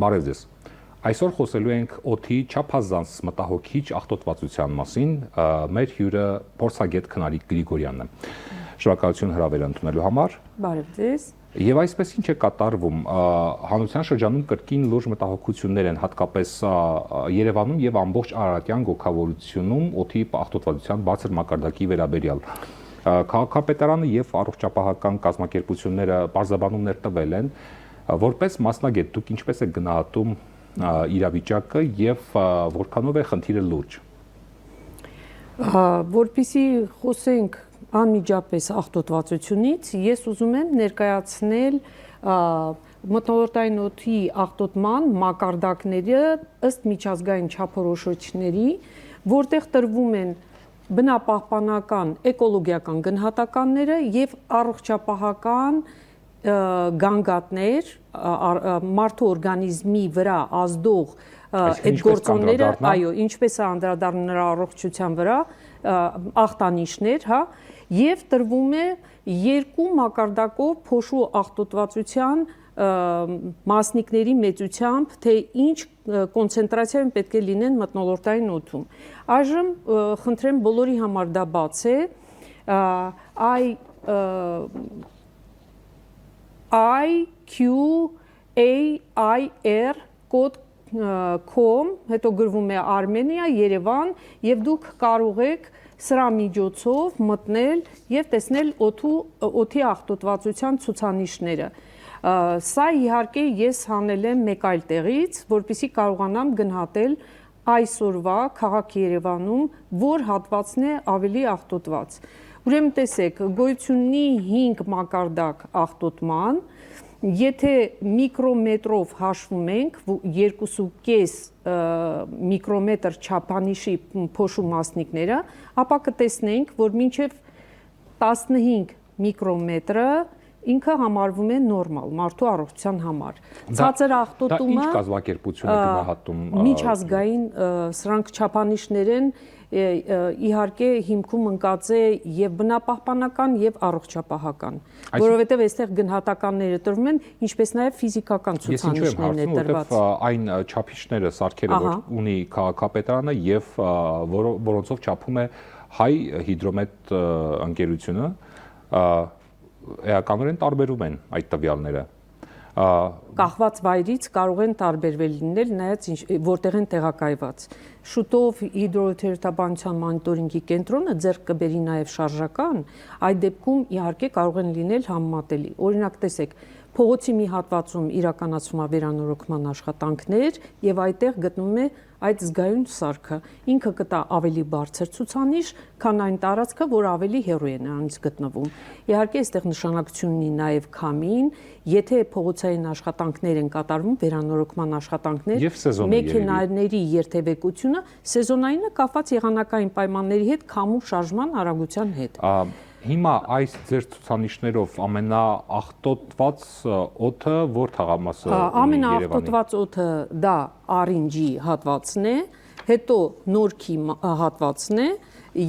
Բարև ձեզ։ Այսօր խոսելու ենք օդի չափազանց մտահոգիչ աղտոտվածության մասին, մեր հյուրը փորձագետ Քնարիկ Գրիգորյանն է։ Շնորհակալություն հրավերը ընդունելու համար։ Բարև ձեզ։ Եվ այսպես ինչ է կատարվում, հանրության շրջանում կրկին լուրջ մտահոգություններ են, հատկապես Երևանում եւ ամբողջ Արարատյան գոգավորությունում օդի աղտոտվածության բարձր մակարդակի վերաբերյալ։ Քաղաքապետարանը եւ առողջապահական կազմակերպությունները բարձրաբանումներ տվել են, որպես մասնագետ դուք ինչպես եք գնահատում իրավիճակը եւ որքանով է խնդիրը լուրջ։ Որպեսզի խոսենք անմիջապես աղտոտվածությունից, ես ուզում եմ ներկայացնել մթնոլորտային օդի աղտոտման մակարդակները ըստ միջազգային չափորոշիչների, որտեղ տրվում են բնապահպանական, էկոլոգիական գնահատականները եւ առողջապահական գանգատներ, մարդու օրգանիզմի վրա ազդող այդ գործոնները, այո, ինչպես է անդրադառնում նրա առողջության վրա, ախտանիշներ, հա, եւ տրվում է երկու մակարդակով փոշու աղտոտվածության մասնիկների մեծությամբ, թե ինչ կոնցենտրացիա պետք է լինեն մթնոլորտային օդում։ Այժմ խնդրեմ բոլորի համար դա բաց է, iqair.com հետո գրվում է Արմենիա, Երևան եւ դուք կարող եք սրա միջոցով մտնել եւ տեսնել օդի աղտոտվածության ցուցանիշները։ Սա իհարկե ես հանել եմ մեկ այլ տեղից, որպեսզի կարողանամ գնահատել այսօրվա քաղաք Երևանում որ հատվածն է ավելի աղտոտված։ Ուրեմն տեսեք, գոյություն ունի 5 մակարդակ աղտոտման, եթե միկրոմետրով հաշվում ենք 2.5 միկրոմետր չափանիշի փոշու մասնիկները, ապա կտեսնենք, որ մինչև 15 միկրոմետրը ինքը համարվում է նորմալ մարդու առողջության համար։ Ցածր աղտոտումը ինչ կազմակերպություն է գնահատում միջազգային սրանք չափանիշներ են, իհարկե հիմքում ընկած է եւ բնապահպանական եւ առողջապահական, որովհետեւ այստեղ գնահատականները տրվում են, ինչպես նաեւ ֆիզիկական ցուցանիշներն է տրված։ Այն չափիչները, սարքերը, որ ունի քաղաքապետարանը եւ որոնցով չափում է Հայ հիդրոմետ ընկերությունը, էականորեն տարբերում են այդ տվյալները։ Կախված վայրից կարող են տարբերվել լինել, նայած որտեղ են տեղակայված։ Շուտով հիդրոթերապևտաբանության մոնիտորինգի կենտրոնը ձեռք կբերի նաև շարժական, այդ դեպքում իհարկե կարող են լինել համեմատելի։ Օրինակ տեսեք, փողոցի մի հատվածում իրականացվում է վերանորոգման աշխատանքներ եւ այդտեղ գտնվում է այդ զգայուն սարքը։ Ինքը կտա ավելի բարձր ցուցանիշ, քան այն տարածքը, որ ավելի հեռու է նրանից գտնվում։ Իհարկե, այստեղ նշանակություն ունի նաև քամին, եթե փողոցային աշխատանքներ են կատարվում, վերանորոգման աշխատանքներ, մեքենաների երթևեկությունը, սեզոնայինը կապված եղանակային պայմանների հետ, քամու շարժման արագության հետ։ Հիմա այս ձեր ցուցանիշներով ամենաաղտոտված օդը որ թաղամասը ամենաաղտոտված օդը դա Արինջի հատվածն է, հետո Նորքի հատվածն է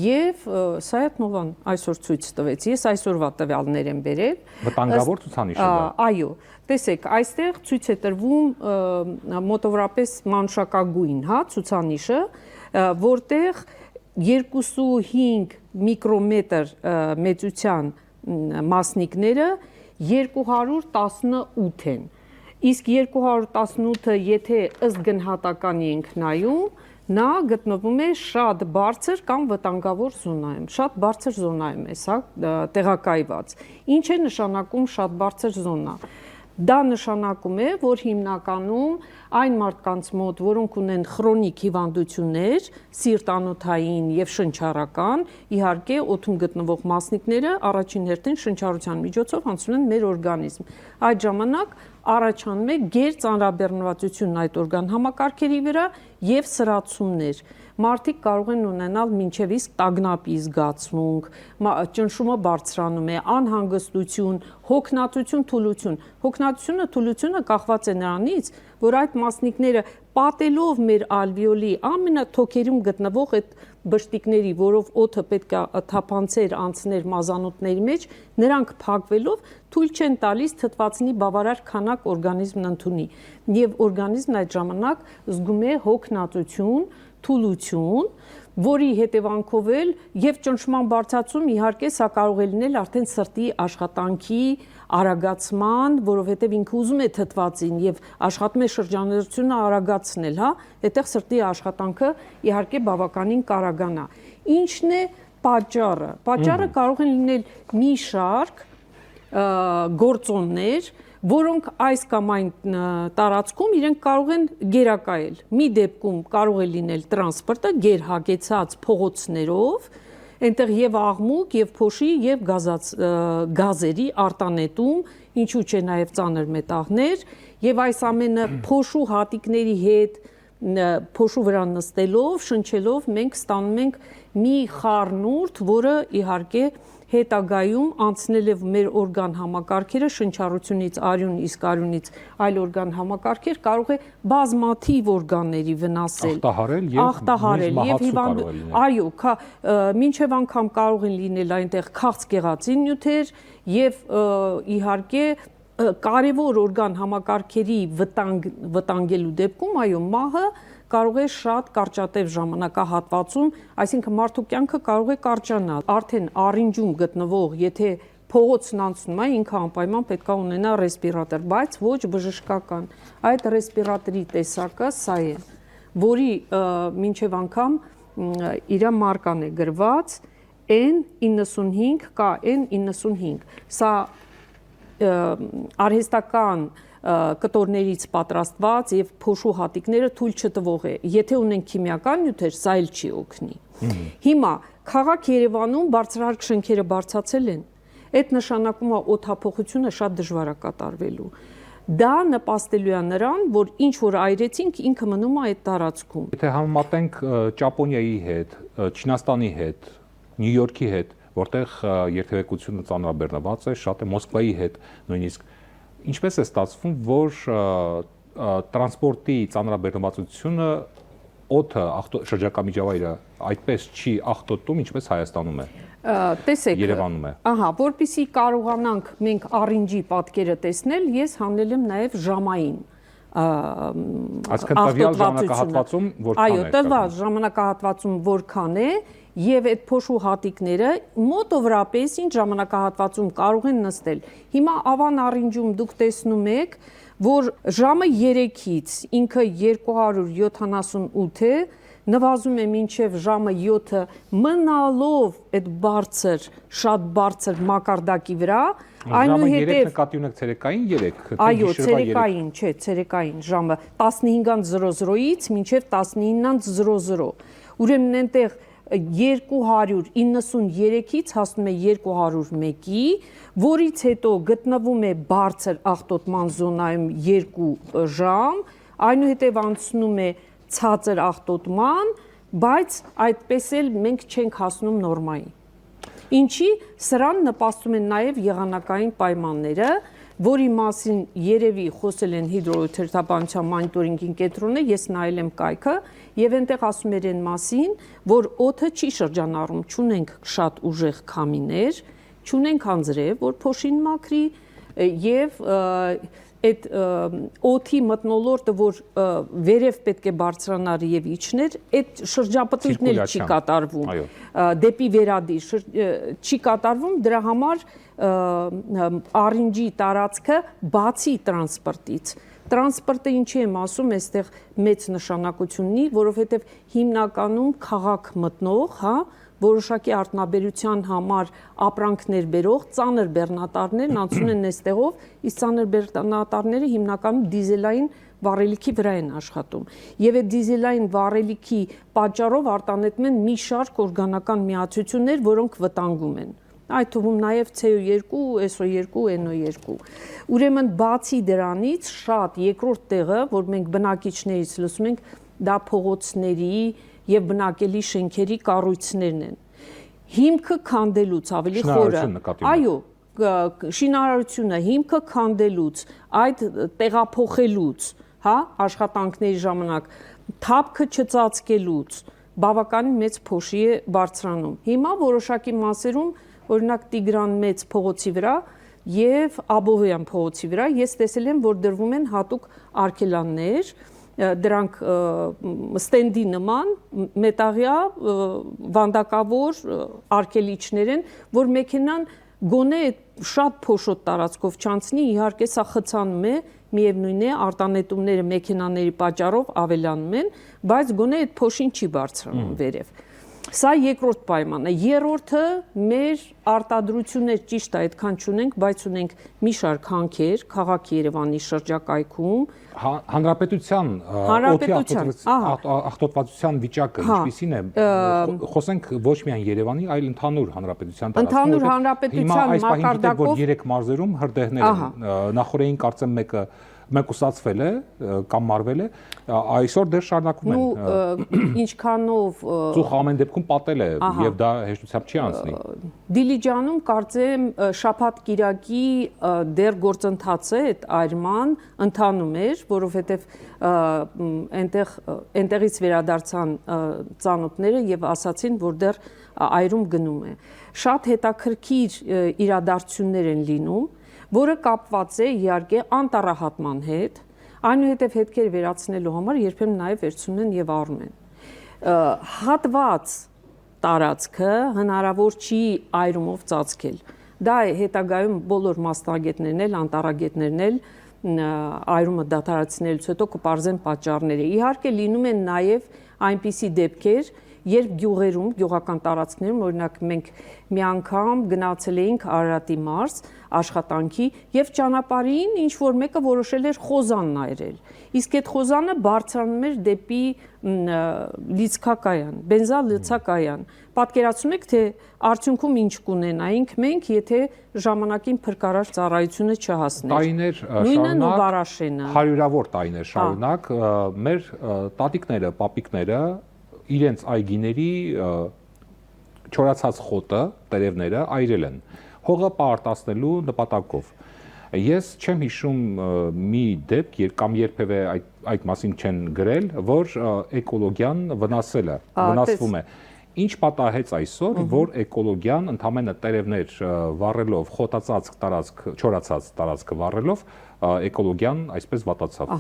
եւ Սայաթ-Նովան այսօր ցույց տվեց։ Ես այսօրվա տվյալներ եմ բերել։ Վտանգավոր ցուցանիշ է դա։ Այո, տեսեք, այստեղ ցույց է տրվում մոտավորապես մանուշակագույն, հա, ցուցանիշը, որտեղ 2.5 միկրոմետր մեծության մասնիկները 218 են, իսկ 218-ը եթե ըստ գնահատականի ենք նայում, նա գտնվում է շատ բարձր կամ վտանգավոր զոնայում, շատ բարձր զոնայում է սա տեղակայված։ Ինչ է նշանակում շատ բարձր զոնա։ Դա նշանակում է, որ հիմնականում այն մարդկանց մոտ, որոնք ունեն քրոնիկ հիվանդություններ, սիրտանոթային եւ շնչառական, իհարկե օդում գտնվող մասնիկները առաջին հերթին շնչառության միջոցով անցնում են մեր օրգանիզմ։ Այդ ժամանակ առաջանում է գերծանրաբեռնվածություն այդ օրգան համակարգերի վրա եւ սրացումներ։ Մարդիկ կարող են ունենալ մինչև իսկ տագնապի զգացմունք, ճնշումը բարձրանում է, անհանգստություն, հոգնածություն, թուլություն։ Հոգնածությունը, թուլությունը կախված է նրանից, որ այդ մասնիկները պատելով մեր ալվեոլի ամենաթոքերում գտնվող այդ բշտիկների, որով օդը պետք է թափանցեր անցներ մազանոթների մեջ, նրանք փակվելով թույլ չեն տալիս թթվածնի բավարար քանակ օրգանիզմն ընդունի, եւ օրգանիզմն այդ ժամանակ զգում է հոգնածություն, թուլություն, որի հետևանքով էլ եւ ճնշման բարձրացում իհարկե սա կարող է լինել արդեն սրտի աշխատանքի արագացման, որովհետեւ ինքը ուզում է թթվածին եւ աշխատում է շրջանառությունը արագացնել, հա, այդտեղ սրտի աշխատանքը իհարկե բավականին կարագանա։ Ինչն է պատճառը։ Պատճառը կարող են լինել մի շարք գործոններ, որոնք այս կամ այն տարածքում իրենք կարող են գերակայել։ Մի դեպքում կարող է լինել տրանսպորտը գերհագեցած փողոցներով, այնտեղ եւ աղմուկ, եւ փոշի, եւ գազերի արտանետում, ինչու՞ չէ նաեւ ծանր մետաղներ, եւ այս ամենը փոշու հատիկների հետ փոշու վրա նստելով, շնչելով մենք ստանում ենք մի խառնուրդ, որը իհարկե հետագայում անցնել է մեր օրգան համակարգերը շնչառությունից արյուն, իսկ արյունից այլ օրգան համակարգեր կարող է բազմաթիվ օրգանների վնասել, ախտահարել եւ հիվանդ, այո, մինչեւ անգամ կարող են լինել այնտեղ քաղցկեղածի նյութեր եւ իհարկե կարևոր օրգան համակարգերի վտանգելու դեպքում, այո, մահը կարող է շատ կարճատև ժամանակահատվածում, այսինքն մարդու կյանքը կարող է կարճանալ։ Արդեն առինջում գտնվող, եթե փողոցն անցնում է, ինքը անպայման պետք է ունենա ռեսպիրատոր, բայց ոչ բժշկական։ Այդ ռեսպիրատորի տեսակը սա է, որի մինչև անգամ իր մարկան է գրված N95 KN95։ Սա արհեստական կտորներից պատրաստված եւ փոշու հատիկները թույլ չտվող է։ Եթե ունենք քիմիական նյութեր, սա էլ չի օգնի։ Հիմա քաղաք Երևանում բարձրահարկ շենքերը բարձացել են։ Այդ նշանակում է օդափոխությունը շատ դժվար է կատարվելու։ Դա նպաստելու է նրան, որ ինչ որ այրեցինք, ինքը մնում է այդ տարածքում։ Եթե համեմատենք Ճապոնիայի հետ, Չինաստանի հետ, Նյու Յորքի հետ, որտեղ երթևեկությունը ծանրաբեռնված է, շատ է Մոսկվայի հետ նույնիսկ, ինչպես է ստացվում, որ տրանսպորտի ծանրաբեռնվածությունը օդը շրջակա միջավայրը այդպես չի աղտոտում, ինչպես Հայաստանում է։ Տեսեք, Երևանում է։ Ահա, որպեսզի կարողանանք մենք առինջի պատկերը տեսնել, ես հանել եմ նաև ժամային Այսինքն տվյալ ժամանակահատվածում որքան է։ Այո, տվյալ ժամանակահատվածում որքան է, եւ այդ փոշու հատիկները մոտավորապես ինչ ժամանակահատվածում կարող են նստել։ Հիմա ավան առինջում դուք տեսնում եք, որ ժամը 3-ից ինքը 278 է, նվազում է մինչև ժամը 7-ը մնալով այդ բարձր, շատ բարձր մակարդակի վրա, այնուհետև նկատի ունեք ցերեկային 3, այո, ցերեկային, չէ, ցերեկային ժամը 15:00-ից մինչև 19:00։ Ուրեմն այնտեղ 293-ից հասնում է 201-ի, որից հետո գտնվում է բարձր աղտոտման զոնայում 2 ժամ, այնուհետև անցնում է ցածր աղտոտման, բայց այդպես էլ մենք չենք հասնում նորմայի։ Ինչի սրան նպաստում են նաև եղանակային պայմանները, որի մասին երևի խոսել են հիդրոթերապանության մոնիտորինգին կենտրոնը, ես նայել եմ կայքը, եւ այնտեղ ասում էր այն մասին, որ օդը չի շրջանառում, չունենք շատ ուժեղ քամիներ, չունենք անձրև, որ փոշին մաքրի եւ այդ օդի մթնոլորտը, որ վերև պետք է բարձրանար եւ իջներ, այդ շրջապտույտն էլ չի կատարվում, դեպի վերադիր չի կատարվում, դրա համար առինջի տարածքը բացի տրանսպորտից։ Տրանսպորտը ինչի եմ ասում, այստեղ մեծ նշանակություն ունի, որովհետեւ հիմնականում քաղաք մտնող, հա, որոշակի արտոնաբերության համար ապրանքներ բերող ծանր բեռնատարներն անցնում են այստեղով, իսկ ծանր բեռնատարները հիմնականում դիզելային վառելիքի վրա են աշխատում։ Եվ այդ դիզելային վառելիքի պատճառով արտանետում են մի շարք օրգանական միացություններ, որոնք վտանգում են։ Այդ թվում նաև CO2, SO2, NO2։ Ուրեմն բացի դրանից շատ երկրորդ տեղը, որ մենք բնակիչներից լսում ենք, դա փողոցների եւ բնակելի շենքերի կառույցներն են։ Հիմքը քանդելուց ավելի խորը, այո, շինարարությունը հիմքը քանդելուց, այդ տեղափոխելուց, հա, աշխատանքների ժամանակ թափքը չծածկելուց բավականին մեծ փոշի է բարձրանում։ Հիմա որոշակի մասերում, օրինակ Տիգրան Մեծ փողոցի վրա եւ Աբովյան փողոցի վրա ես տեսել եմ, որ դրվում են հատուկ արգելաններ, դրանք ստենդի նման մետաղյա վանդակավոր արգելիչներ են, որ մեքենան գոնե շատ փոշոտ տարածքով չանցնի, իհարկե սա խցանում է, միևնույն է արտանետումները մեքենաների պատճառով ավելանում են, բայց գոնե այդ փոշին չի բարձրանում վերև։ Սա երկրորդ պայմանը։ Երրորդը մեր արտադրություններ ճիշտ է այդքան չունենք, բայց ունենք մի շարք հանքեր քաղաքի Երևանի շրջակայքում։ Հանրապետության աղտոտվածության վիճակը ինչպիսին է։ Խոսենք ոչ միայն Երևանի, այլ ընդհանուր հանրապետության տարածքում։ Ընդհանուր հանրապետության մակարդակով 3 մարզերում հրդեհներ են։ Նախորդին կարծեմ մեկուսացվել է կամ մարվել է, այսօր դեռ շարունակվում են։ Ինչքանով ծուխ ամեն դեպքում պատել է եւ դա հեշտությամբ չի անցնի։ Դիլիջանում կարծեմ շաբաթ-կիրակի դեռ գործընթացը այդ այրման ընթանում էր, որովհետեւ այնտեղից վերադարձան ծանոթները եւ ասացին, որ դեռ այրում գնում է։ Շատ հետաքրքիր իրադարձություններ են լինում, որը կապված է իհարկե անտառահատման հետ, այնուհետև հետքեր վերացնելու համար երբեմն նաև վերցնում են եւ առնում են։ Հատված տարածքը հնարավոր չի այրումով ծածկել։ Դա է հետագայում բոլոր մասնագետներն էլ, անտառագետներն էլ այրումը դադարեցնելուց հետո կպարզեն պատճառները։ Իհարկե լինում են նաև այնպիսի դեպքեր, երբ գյուղերում, գյուղական տարածքներում, օրինակ մենք մի անգամ գնացել էինք Արարատի մարզ աշխատանքի եւ ճանապարհին ինչ որ մեկը որոշել էր խոզանն այրել։ Իսկ այդ խոզանը բարձրանում էր դեպի լիցքակայան, բենզալցակայան։ Պատկերացնում եք, թե արդյունքում ինչ կունենայինք մենք, եթե ժամանակին փրկարար ծառայությունը չհասներ։ Տարիներ շարունակ, հարյուրավոր տարիներ շարունակ մեր տատիկները, պապիկները իրենց այգիների չորացած խոտը, տերևները այրել են հողը պարտացնելու նպատակով։ Ես չեմ հիշում մի դեպք կամ երբևէ այդ մասին չեն գրել, որ էկոլոգիան վնասվում է։ Ինչ պատահեց այսօր, որ էկոլոգիան ընդամենը տերևներ վառելով, խոտածածկ տարածք, չորացած տարածքը վառելով, էկոլոգիան այսպես վատացավ։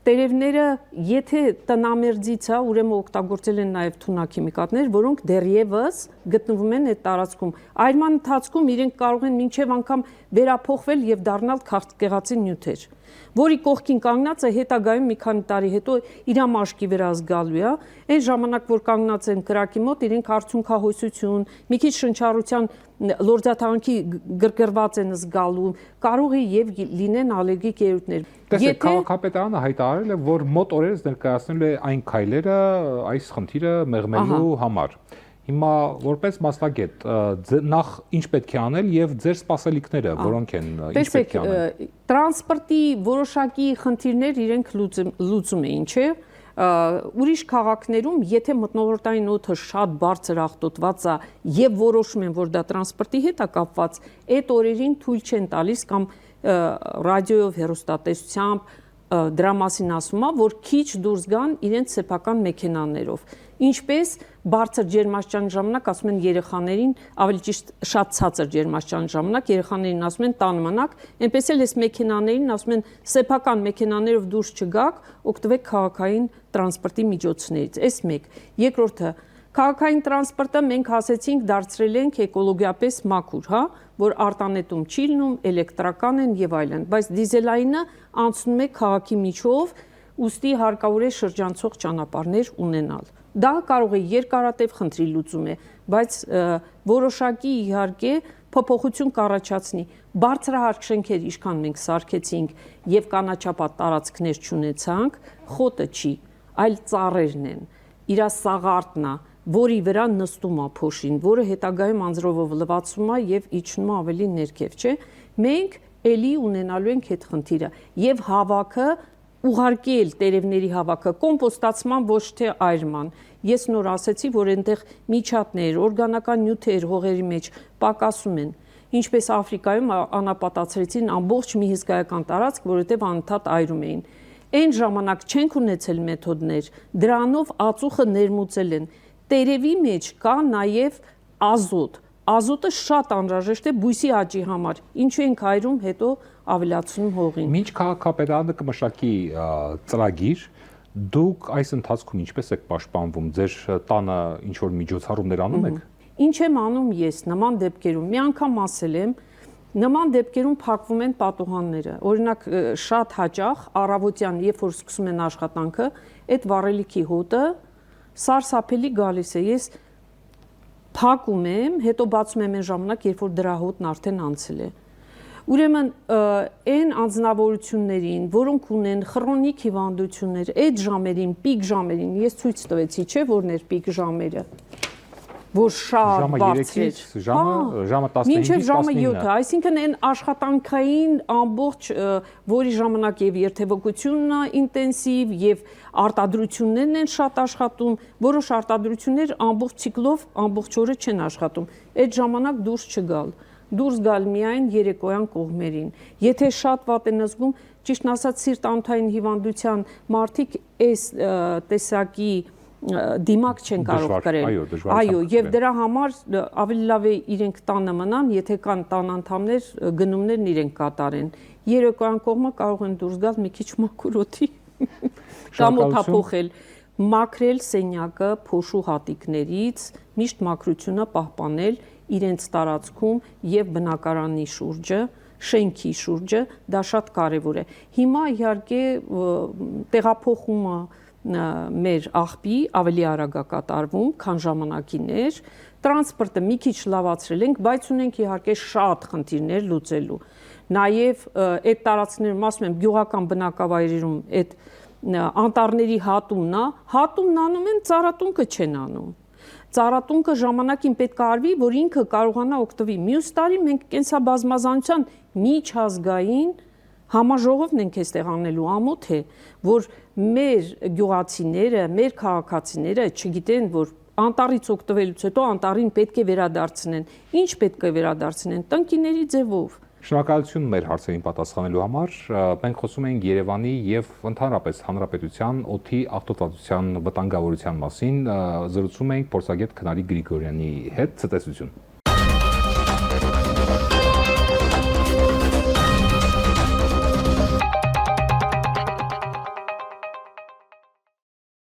Տերևները, եթե տնամերձից է, ուրեմն օգտագործել են նաև թունաքիմիկատներ, որոնք դեռևս գտնվում են այդ տարածքում։ Այրման ընթացքում իրենք կարող են մինչև անգամ վերափոխվել եւ դառնալ քաղցկեղածի նյութեր, որի կողքին կանգնածը հետագայում մի քանի տարի հետո իր մաշկի վրա զգալու է, այն ժամանակ որ կանգնած են կրակի մոտ, իրենք արցունքահոսություն, մի քիչ շնչառության լորձաթաղանթի գրգռված են զգալու, կարող է եւ լինեն ալերգիկ երույթներ։ Տեսեք, քաղաքապետարանը հայտարարել է, որ մոտ օրերս ներկայացնել է այն քայլերը այս խնդիրը մեղմելու համար։ Հիմա որպես մասնագետ նախ ինչ պետք է անել եւ ձեր սպասելիքները որոնք են ինչ պետք է անել։ Տրանսպորտի որոշակի խնդիրներ իրենք լուծում էին, չէ՞։ Ուրիշ քաղաքներում, եթե մթնոլորտային օդը շատ բարձր աղտոտված է եւ որոշում են, որ դա տրանսպորտի հետ է կապված, այդ օրերին թույլ չեն տալիս կամ ռադիոյով, հեռուստատեսությամբ դրա մասին ասում է, որ քիչ դուրս գան իրենց սեփական մեքենաներով։ Ինչպես բարձր ջերմաստիճան ժամանակ ասում են երեխաներին, ավելի ճիշտ շատ ցածր ջերմաստիճան ժամանակ երեխաներին ասում են տան մնաք, այնպես էլ էս մեքենաներին ասում են սեփական մեքենաներով դուրս չգաք, օգտվեք քաղաքային տրանսպորտի միջոցներից։ Էս մեկ։ Երկրորդը, քաղաքային տրանսպորտը մենք ասեցինք դարձրել ենք էկոլոգիապես մաքուր, հա, որ արտանետում չի լինում, էլեկտրական են եւ այլն, բայց դիզելայինը անցնում է քաղաքի միջով, ուստի հարկավոր է շրջանցող ճանապարհներ ունենալ։ Դա կարող է երկարատև խնդրի լուծում է, բայց որոշակի իհարկե փոփոխություն կառաջացնի։ Բարձրահարկ շենքեր ինչքան մենք սարքեցինք եւ կանաչապատ տարածքներ չունեցանք, խոտը չի, այլ ծառերն են, իր սաղարտն է, որի վրա նստում է փոշին, որը հետագայում անձրովով լվացում է եւ իջնում է ավելի ներքև, չէ՞։ Մենք էլի ունենալու ենք այդ խնդիրը եւ հավաքը ուղարկել տերևների հավաքը կոմպոստացման ոչ թե այրման։ Ես նոր ասեցի, որ այնտեղ միջատներ, օրգանական նյութեր հողերի մեջ պակասում են։ Ինչպես Աֆրիկայում անապատացրեցին ամբողջ մի հսկայական տարածք, որովհետև անընդհատ այրում էին։ Այն ժամանակ չենք ունեցել մեթոդներ, դրանով ածուխը ներմուծել են։ Տերևի մեջ կա նաև ազոտ։ Ազոտը շատ անհրաժեշտ է բույսի աճի համար։ Ինչու ենք հայրում հետո ավելացնում հողին։ Մինչ քաղաքապետարանը կմշակի ծրագիր, դուք այս ընթացքում ինչպես եք պաշտպանվում, ձեր տանը ինչ որ միջոցառումներ անում եք։ Ինչ եմ անում ես նման դեպքերում։ Մի անգամ ասել եմ, նման դեպքերում փակվում են պատուհանները։ Օրինակ շատ հաճախ առավոտյան, երբ որ սկսում են աշխատանքը, այդ վառելիքի հոտը սարսափելի գալիս է։ Ես փակում եմ, հետո բացում եմ այն ժամանակ, երբ որ դրա հոտն արդեն անցել է։ Ուրեմն այն անձնավորություններին, որոնք ունեն խռոնիկ հիվանդություններ, այդ ժամերին, պիկ ժամերին, ես ցույց տվեցի, չէ՞ որներ պիկ ժամերը, որ շատ բարձր էր։ Ժամը 15-ից մինչև ժամը 19-ը, 7-ը, այսինքն այն աշխատանքային ամբողջ, որի ժամանակ եւ երթևեկությունն է ինտենսիվ եւ արտադրություններն են շատ աշխատում, որոշ արտադրություններ ամբողջ ցիկլով ամբողջ օրը չեն աշխատում։ Այդ ժամանակ դուրս գալ միայն երեկոյան կողմերին։ Եթե շատ վատ են զգում, ճիշտն ասած սիրտ-անոթային հիվանդության մարդիկ այս տեսակի դիմակ չեն կարող կրել։ Այո, եւ դրա համար ավելի լավ է իրենք տանը մնան, եթե կան տան անդամներ, գնումներն իրենք կատարեն։ Երեկոյան կողմը կարող են դուրս գալ մի քիչ մաքուր օդի կամ օդափոխել, մաքրել սենյակը փոշու հատիկներից, միշտ մաքրությունը պահպանել իրենց տարածքում եւ բնակարանի շուրջը, շենքի շուրջը, դա շատ կարեւոր է։ Հիմա իհարկե տեղափոխումը մեր աղբի ավելի արագ է կատարվում, քան ժամանակին էր, տրանսպորտը մի քիչ լավացրել ենք, բայց ունենք իհարկե շատ խնդիրներ լուծելու։ Նաև այդ տարածքներում, ասում եմ, գյուղական բնակավայրերում այդ անտառների հատումն անում են, ծառատունկը չեն անում։ Ծառատունկը ժամանակին պետք է արվի, որ ինքը կարողանա օգտվի։ Մյուս տարի մենք կենսաբազմազանության միջազգային համաժողովն ենք այստեղ անելու, ամոթ է, որ մեր գյուղացիները, մեր քաղաքացիները չգիտեն, որ անտառից օգտվելուց հետո անտառին պետք է վերադարձնեն։ Ինչ պետք է վերադարձնեն, տնկիների ձևով։ Շնորհակալություն մեր հարցերին պատասխանելու համար։ Մենք խոսում ենք Երևանի եւ ընդհանրապես հանրապետության օդի աղտոտվածության վտանգավորության մասին, զրուցում ենք փորձագետ Քնարի Գրիգորյանի հետ։ Ցտեսություն։